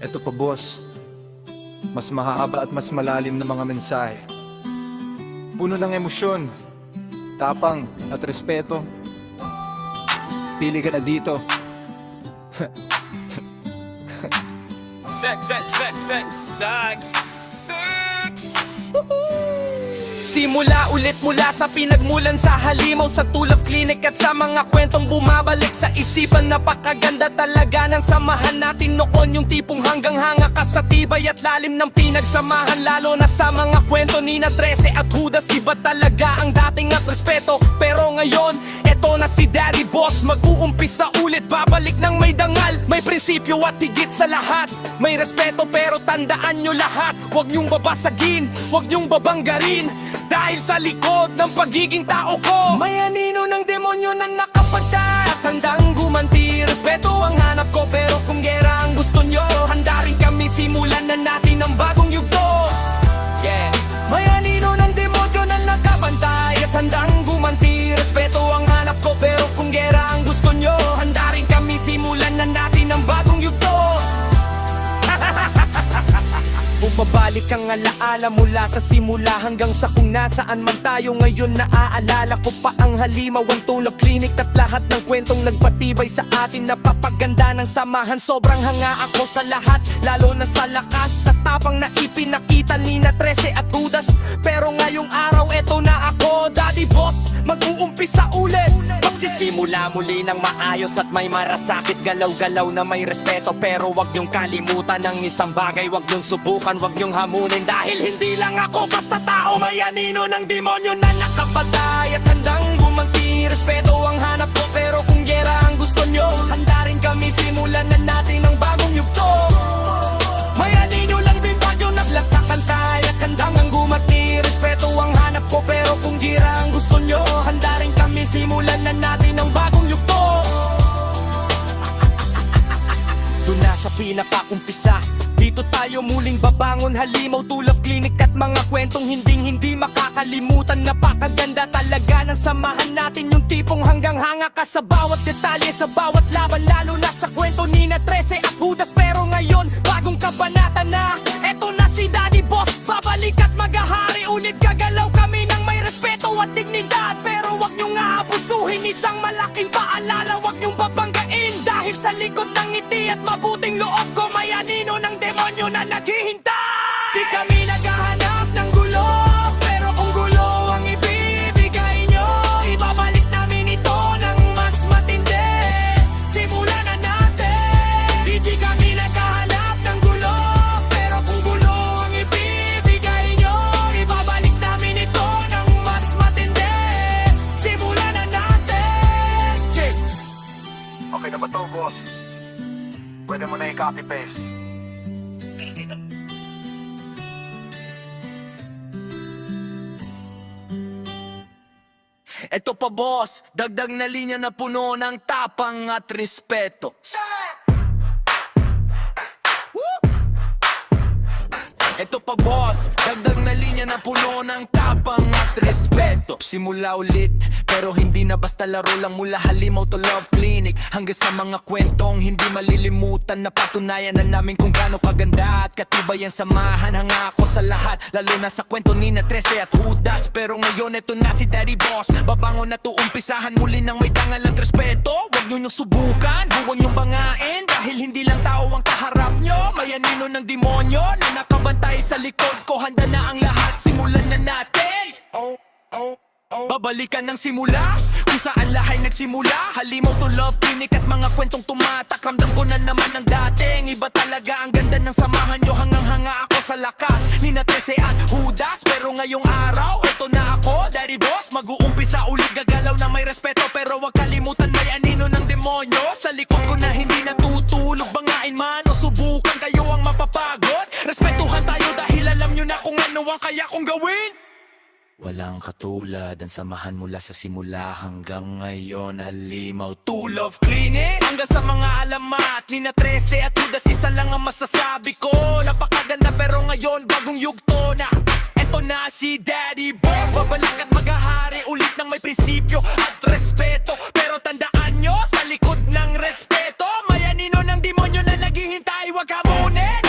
Eto pa boss, mas mahahaba at mas malalim na mga mensahe. Puno ng emosyon, tapang at respeto. Pili ka na dito. Sex. Simula ulit mula sa pinagmulan sa halimaw, sa Tulaf Clinic at sa mga kwentong bumabalik sa isipan. Napakaganda talaga ng samahan natin noon, yung tipong hanggang hanga ka sa tibay at lalim ng pinagsamahan. Lalo na sa mga kwento ni na 13 at Judas, iba talaga ang dating at respeto. Pero ngayon, eto na si Daddy Boss, mag-uumpisa ulit, babalik ng may dangal, may prinsipyo at higit sa lahat may respeto. Pero tandaan nyo lahat, huwag nyong babasagin, huwag nyong babanggarin, dahil sa likod ng pagiging tao ko may anino ng demonyo na nakapagtay at handang gumanti. Respeto ang hanap ko, pero kung gera ang gusto nyo, handa rin kami, simulan na natin ang bagong yugto. Yeah. May anino ng demonyo na nakapantay at handang gumanti. Respeto ang hanap ko, pero kung gera ang gusto nyo, handa rin kami, simulan na natin ang bagong yugto. Bumabalik ang alaala mula sa simula hanggang sa kung nasaan man tayo ngayon. Naaalala ko pa ang halimaw, ang Tulaf Clinic at lahat ng kwentong nagpatibay sa atin. Napapaganda ng samahan, sobrang hanga ako sa lahat, lalo na sa lakas sa tapang na ipinakita ni na 13 at Judas. Pero ngayong araw eto na ako, Daddy Boss, mag-uumpisa ulit. Magsisimula muli ng maayos at may marasakit, galaw-galaw na may respeto. Pero wag niyong kalimutan ng isang bagay, wag niyong subukan, wag niyong hamunin, dahil hindi lang ako basta tao. May anino ng demonyo na nakapatay at handang gumanti. Respeto ang hanap ko, pero kung gera ang gusto nyo, handa rin kami, simulan na natin ang bagong yugto. May anino lang din bagyo naglakakantay at handang ang gumati. Respeto ang hanap ko, pero kung gira ang gusto nyo, handa rin kami, simulan na natin ang bagong yugto. Doon na sa pinaka-umpisa, dito tayo muling babangon. Halimaw, Tulaf Clinic at mga kwentong hindi makakalimutan. Napakaganda talaga ng samahan natin, yung tipong hanggang hanga ka sa bawat detalye, sa bawat laban, lalo na sa kwento ni na 13 at Judas. Pero ngayon, bagong kabanata na, eto na si Daddy Boss, babalik at maghahari ulit. Gagalaw kami ng may respeto at dignidad, pero wag nyong aabusuhin, isang malaking paalala, wag nyong babanggain, dahil sa likod ng ngiti at mabuting loob ko may anino ng demonyo na naghihintay. Di kami naghahanap ng gulo, pero kung gulo ang ibibigay nyo, ibabalik namin ito ng mas matindi. Simulan na natin. Di kami naghahanap ng gulo, pero kung gulo ang ibibigay nyo, ibabalik namin ito ng mas matindi. Simulan na natin. Okay na ba to, boss? Pwede mo na i-copy-paste. Eto pa boss, dagdag na linya na puno ng tapang at respeto. Eto pa boss, dagdag na linya na puno ng tapang at respeto. Simula ulit, pero hindi na basta laro lang, mula Halimaw to Love Clinic hanggang sa mga kwentong hindi malilimutan. Napatunayan na namin kung gaano kaganda at katibay ang samahan. Hanga ako sa lahat, lalo na sa kwento ni na 13 at Judas. Pero ngayon eto na si Daddy Boss, babangon na to, umpisahan muli ng may dangal at respeto. Huwag nyo subukan, huwag nyong bangain, dahil hindi lang tao ang kaharap nyo. May anino ng demonyo na nakabantay sa likod ko, handa na ang lahat, simulan na natin. Babalikan ng simula, kung saan lahat nagsimula. Halimaw to Love Clinic at mga kwentong tumatak, ramdam ko na naman ang dating. Iba talaga ang ganda ng samahan nyo, hanggang hanga ako sa lakas ni na 13 at Judas. Pero ngayong araw, eto na ako, Daddy Boss, mag-uumpisa ulit, gagalaw na may respeto. Pero wag kalimutan, may anino ng demonyo sa likod ko na hindi natutulog. Bangain man o subukan, kayo ang mapapagod. Respetuhan tayo dahil alam nyo na kung ano ang kaya kong gawin. Walang katulad ang samahan mula sa simula hanggang ngayon. Halimaw, Tulaf Clinic hanggang sa mga alamat ni na 13 at Judas. Isa lang ang masasabi ko, napakaganda, pero ngayon bagong yugto na. Eto na si Daddy Boss, babalik at maghahari ulit ng may prinsipyo at respeto. Pero tandaan nyo, sa likod ng respeto may anino ng demonyo na naghihintay, wag hamunin.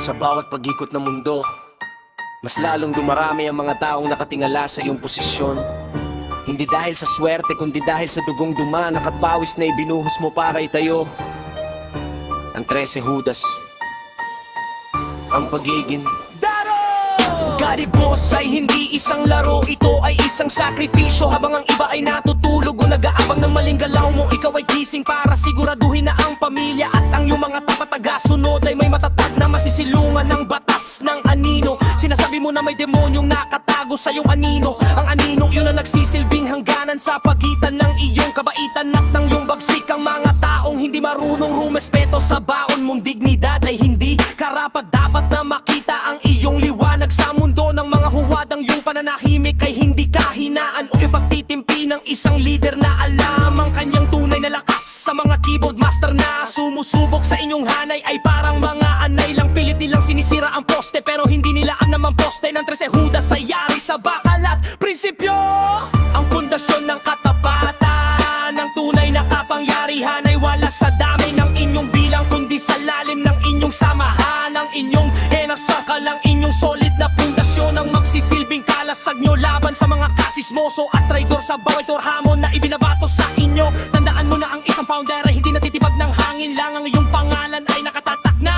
Sa bawat pag-ikot ng mundo, mas lalong dumarami ang mga taong nakatingala sa iyong posisyon. Hindi dahil sa swerte, kundi dahil sa dugong duman at pawis na ibinuhos mo para itayo ang 13 Judas, ang pagiging Garibos ay hindi isang laro, ito ay isang sakripisyo. Habang ang iba ay natutulog o nag-aabang ng maling galaw mo, ikaw ay gising para siguraduhin na ang pamilya at ang iyong mga taga-sunod ay may matatag na masisilungan ng batas ng anino. Sinasabi mo na may demonyong nakatago sa iyong anino. Ang aninong yun ang nagsisilbing hangganan sa pagitan ng iyong kabaitan at ng iyong bagsik. Ang mga taong hindi marunong rumespeto sa baon mong dignidad ay hindi karapat dapat na makita ang iyong liwanag sa mundo ng mga huwad. Ang iyong pananahimik ay hindi kahinaan o ipagtitimpi ng isang leader na alam ang kanyang tunay na lakas. Sa mga keyboard master na sumusubok sa inyong hanay ay parang mga anay lang, pilit nilang sinisira ang poste pero hindi nila alam ang poste ng 13 Judas ay yari sa bakal at prinsipyo. Ang pundasyon ng katapatan, ng tunay na kapangyarihan ay wala sa dami ng inyong bilang kundi sa lalim ng inyong samahan. Ang inyong henasakal, ang inyong solid na pundasyon ang magsisilbing kalasag nyo laban sa mga katsismoso at traidor sa bawat hamon na ibinabato sa inyo. Tandaan mo na ang isang founder ay hindi natitibag ng hangin lang. Ang iyong pangalan ay nakatatak na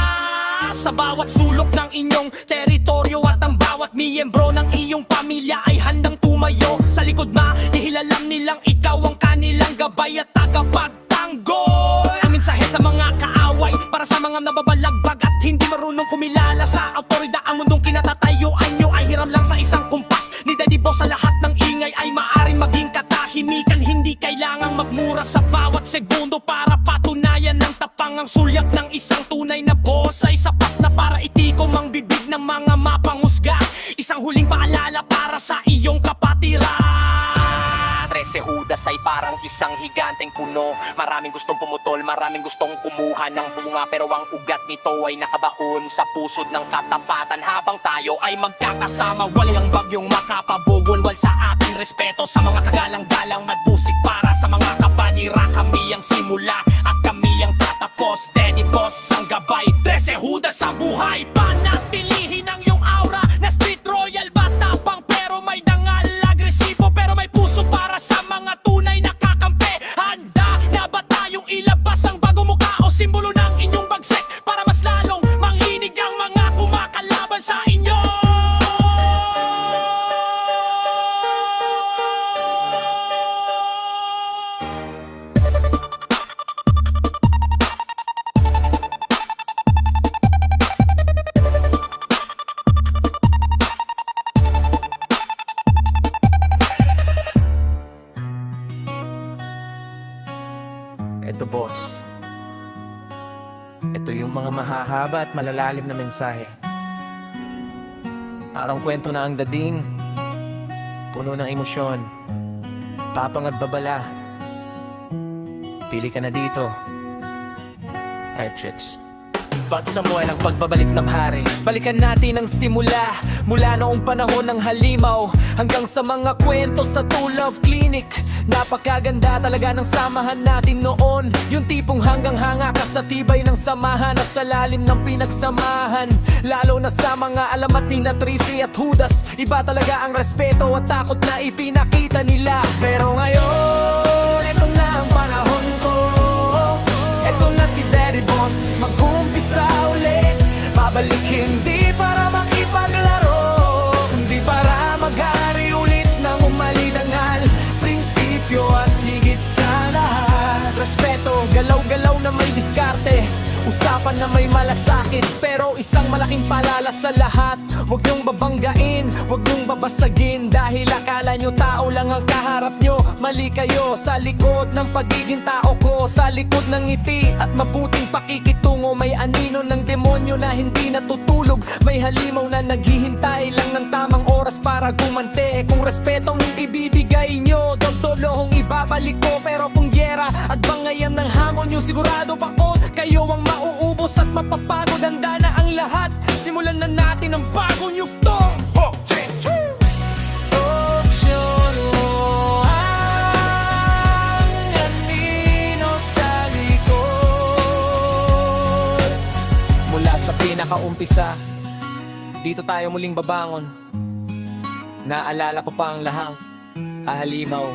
sa bawat sulok ng inyong teritoryo at ang bawat miyembro ng iyong pamilya ay handang tumayo sa likod. Mahihilalam nilang ikaw ang kanilang gabay at tagapagtanggol. Ang mensahe sa mga kaaway para sa mga nababalagbag at hindi marunong kumilala sa autoridad. Ang mundong kinatatayuan nyo ay hiram lang sa isang kumpas ni Daddy Boss. Sa lahat ng ingay ay maaring maging katahimikan. Hindi kailangang magmura sa bawat segundo para patunayan ng tapang. Ang sulyak ng isang tunay na boss ay sapat na para itikom ang bibig ng mga mapangusga. Isang huling paalala para sa iyong kapatiran. 13 Judas ay parang isang higanteng puno. Maraming gustong pumutol, maraming gustong kumuha ng bunga, pero ang ugat nito ay nakabaon sa pusod ng katapatan. Habang tayo ay magkakasama, walang bagyong makapabugol. Sa ating respeto sa mga kagalang-galang nagbusik para sa mga kapanira. Kami ang simula at kami ang tatapos. Daddy Boss ang gabay, 13 Judas ang buhay. Panatilihin ang iyong aura na street royal, batapang pero may dangal. Agresibo pero may puso para sa mga tunay na kakampi. Handa na ba tayong ilabas ang bagong mukha o simbolo ng inyong bagsik para mas lalong manginig ang mga kumakalaban sa inyo? Eto boss, ito yung mga mahahaba at malalalim na mensahe. Parang kwento na ang dating, puno ng emosyon, tapang at babala. Pili ka na dito, Matrix. Ba't Samuel ang pagbabalik ng hari? Balikan natin ang simula, mula noong panahon ng halimaw hanggang sa mga kwento sa True Love Clinic. Napakaganda talaga ng samahan natin noon, yung tipong hanggang hanga ka sa tibay ng samahan at sa lalim ng pinagsamahan. Lalo na sa mga alamat ni na 13 at Judas, iba talaga ang respeto at takot na ipinakita nila. Pero ngayon, ito na ang panahon ko. Ito na si Daddy Boss, mag-uumpisa ulit. Babalik hindi para makipaglaro, kundi para mag-ari ulit ng umalidangal. Prinsipyo at higit sa lahat, respeto, galaw-galaw na may diskarte, usapan na may malasakit, pero isang malaking paalala sa lahat: huwag niyong babanggain, huwag niyong babasagin. Dahil akala niyo tao lang ang kaharap niyo, mali kayo. Sa likod ng pagiging tao ko, sa likod ng ngiti at mabuting pakikitungo, may anino ng demonyo na hindi natutulog. May halimaw na naghihintay lang ng tamang oras para gumante. Kung respetong hindi bibigay niyo, dolohong ibabalik ko. Pero kung gera at bangayan ng hamon niyo, sigurado pa ko kayo ang mauubos at mapapagod. Handa na ang lahat, simulan na natin ang bagong yugto. Mula sa pinakauna umpisa, dito tayo muling babangon. Naalala ko pa ang lahang, ahalimaw,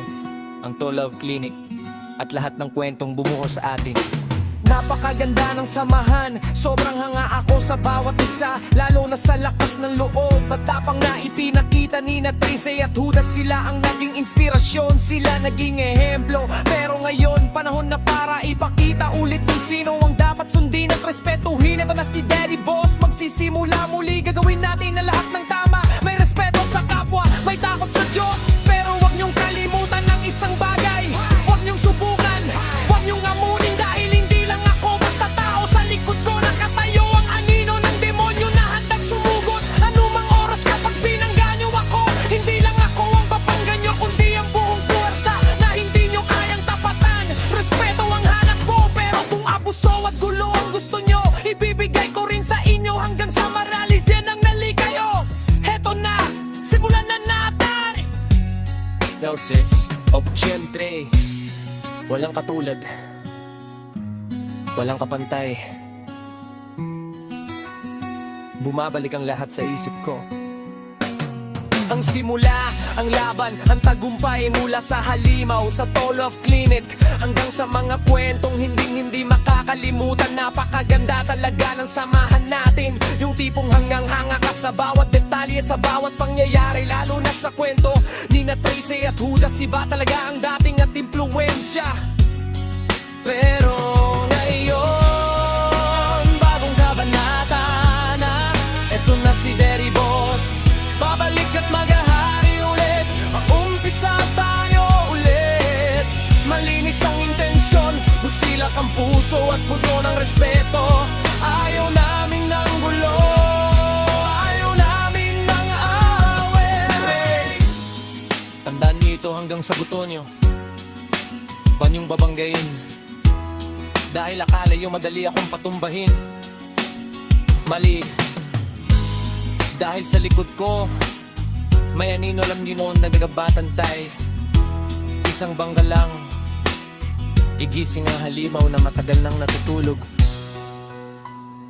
ang To Love Clinic, at lahat ng kwentong bumuo sa atin. Napakaganda ng samahan, sobrang hanga ako sa bawat isa, lalo na sa lakas ng loob at tapang na ipinakita ni na Trince at Judas. Sila ang naging inspirasyon, sila naging ehemplo. Pero ngayon, panahon na para ipakita ulit kung sino ang dapat sundin at respetuhin. Ito na si Daddy Boss, magsisimula muli, gagawin natin na lahat ng tama. May respeto sa kapwa, may takot sa Diyos, pero wag niyong kalimutan ng isang bagay. Wag niyong subukan, wag niyong amunin, dahil hindi lang ako basta tao. Sa likod ko nakatayo ang anino ng demonyo na handang sumugot anumang oras kapag binangga niyo ako. Hindi lang ako ang papanggan niyo, kundi ang buong puwersa na hindi niyo kayang tapatan. Respeto ang hanap ko, pero kung abuso at gulo ang gusto niyo, ibibigay ko rin sa inyo hanggang sa maralis din ang nalikayo. Heto na, simulan na natin. Notice, Obsyempre, walang katulad, walang kapantay. Bumabalik ang lahat sa isip ko. Ang simula, ang laban, ang tagumpay mula sa halimaw, sa To Love Clinic, hanggang sa mga kwentong hindi makakalimutan. Napakaganda talaga ng samahan natin, yung tipong hanggang-hanga ka sa bawat detalye, sa bawat pangyayari, lalo na sa kwento ni na Trince at Judas. Iba talaga ang dating at impluwensya. Pero ngayon, bagong kabanata na, eto na si Daddy Boss, babalik at maghahari ulit. Mag-umpisa tayo ulit. Malinis ang intensyon, busilak ang puso at puno ng respeto. Ayaw namin ng gulo, ayaw namin ng away. Tandaan niyo ito hanggang sa buto niyo, ba niyong babanggain, dahil akala niyo madali akong patumbahin. Mali, dahil sa likod ko may anino alam niyo noon na nagabatantay. Isang bangga lang, igising ang halimaw na matagal nang natutulog.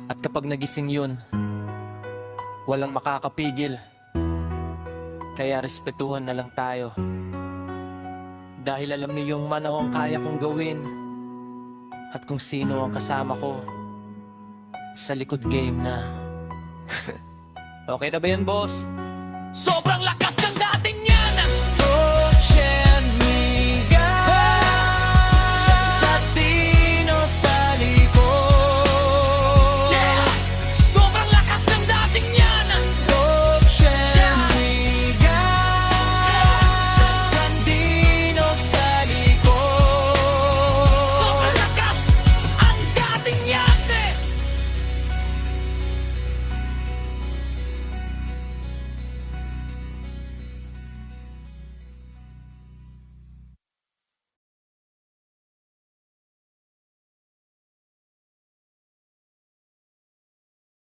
At kapag nagising yun, walang makakapigil. Kaya respetuhan na lang tayo, dahil alam niyo yung manahong kaya kong gawin, at kung sino ang kasama ko sa likod game na. Okay na ba yan, boss? Sobra